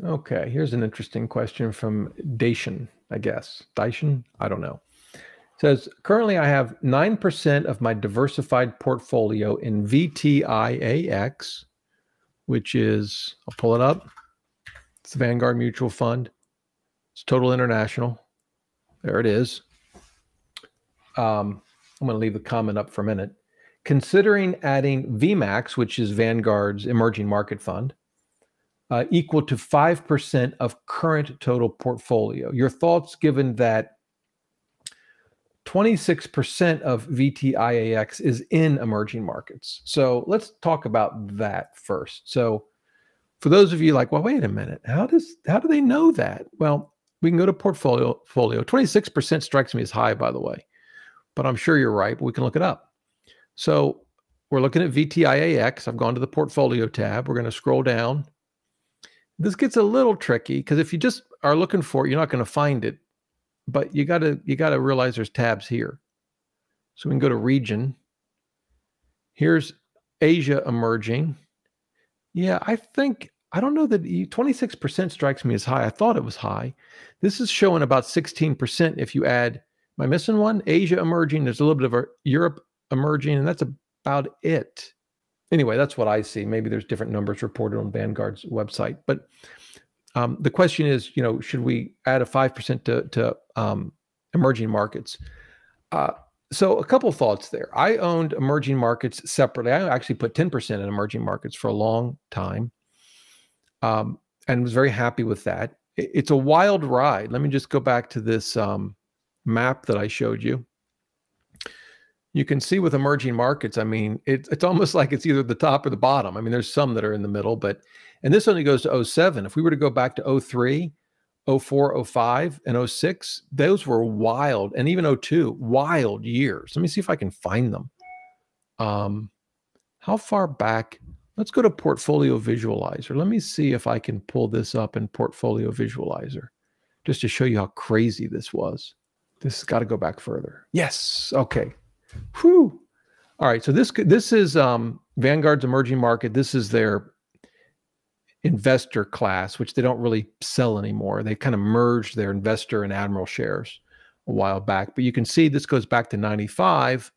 Okay, here's an interesting question from Dacian, I guess. Dacian? I don't know. It says, currently I have 9% of my diversified portfolio in VTIAX, which is, I'll pull it up. It's the Vanguard Mutual Fund. It's Total International. There it is. I'm going to leave the comment up for a minute. Considering adding VMAX, which is Vanguard's emerging market fund, equal to 5% of current total portfolio. Your thoughts given that 26% of VTIAX is in emerging markets. So let's talk about that first. So for those of you like, well, wait a minute, how do they know that? Well, we can go to portfolio. 26% strikes me as high, by the way, but I'm sure you're right, but we can look it up. So we're looking at VTIAX. I've gone to the portfolio tab. We're going to scroll down. This gets a little tricky because if you just are looking for it, you're not going to find it. But you gotta realize there's tabs here. So we can go to region. Here's Asia emerging. Yeah, I don't know that 26% strikes me as high. I thought it was high. This is showing about 16% if you add, am I missing one? Asia emerging, there's a little bit of Europe emerging, and that's about it. Anyway, that's what I see. Maybe there's different numbers reported on Vanguard's website. But the question is, should we add a 5% to emerging markets? So a couple of thoughts there. I owned emerging markets separately. I actually put 10% in emerging markets for a long time, and was very happy with that. It's a wild ride. Let me just go back to this map that I showed you. You can see with emerging markets, I mean, it's almost like it's either the top or the bottom. I mean, there's some that are in the middle, and this only goes to 07. If we were to go back to 03, 04, 05, and 06, those were wild, and even 02, wild years. Let me see if I can find them. How far back? Let's go to Portfolio Visualizer. Let me see if I can pull this up in Portfolio Visualizer, just to show you how crazy this was. This has got to go back further. Yes. Okay. Whew. All right. So this is Vanguard's emerging market. This is their investor class, which they don't really sell anymore. They kind of merged their investor and admiral shares a while back. But you can see this goes back to 95.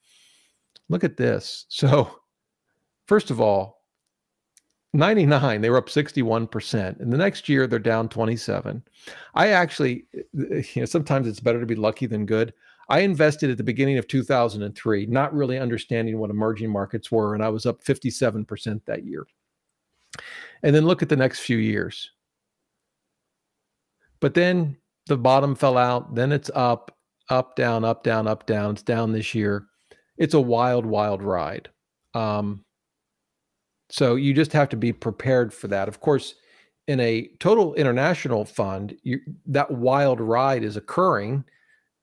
Look at this. So first of all, 99, they were up 61%. And the next year, they're down 27. I actually, sometimes it's better to be lucky than good. I invested at the beginning of 2003, not really understanding what emerging markets were, and I was up 57% that year. And then look at the next few years. But then the bottom fell out. Then it's up, down, up, down, up, down. It's down this year. It's a wild, wild ride. So you just have to be prepared for that. Of course, in a total international fund, that wild ride is occurring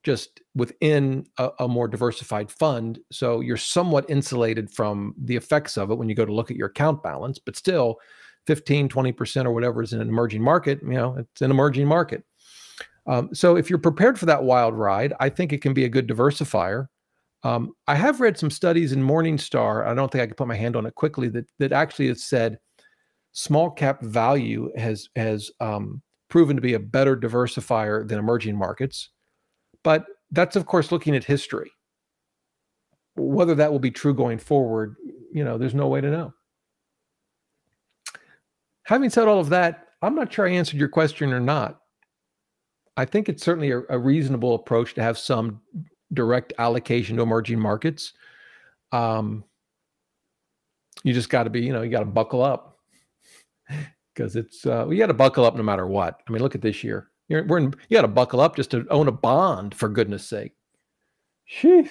just within a more diversified fund. So you're somewhat insulated from the effects of it when you go to look at your account balance, but still 15, 20% or whatever is in an emerging market, it's an emerging market. So if you're prepared for that wild ride, I think it can be a good diversifier. I have read some studies in Morningstar. I don't think I can put my hand on it quickly that actually has said small cap value has proven to be a better diversifier than emerging markets. But that's, of course, looking at history. Whether that will be true going forward, there's no way to know. Having said all of that, I'm not sure I answered your question or not. I think it's certainly a reasonable approach to have some direct allocation to emerging markets. You just got to be, you got to buckle up because it's, you got to buckle up no matter what. I mean, look at this year. You got to buckle up just to own a bond, for goodness sake. Sheesh.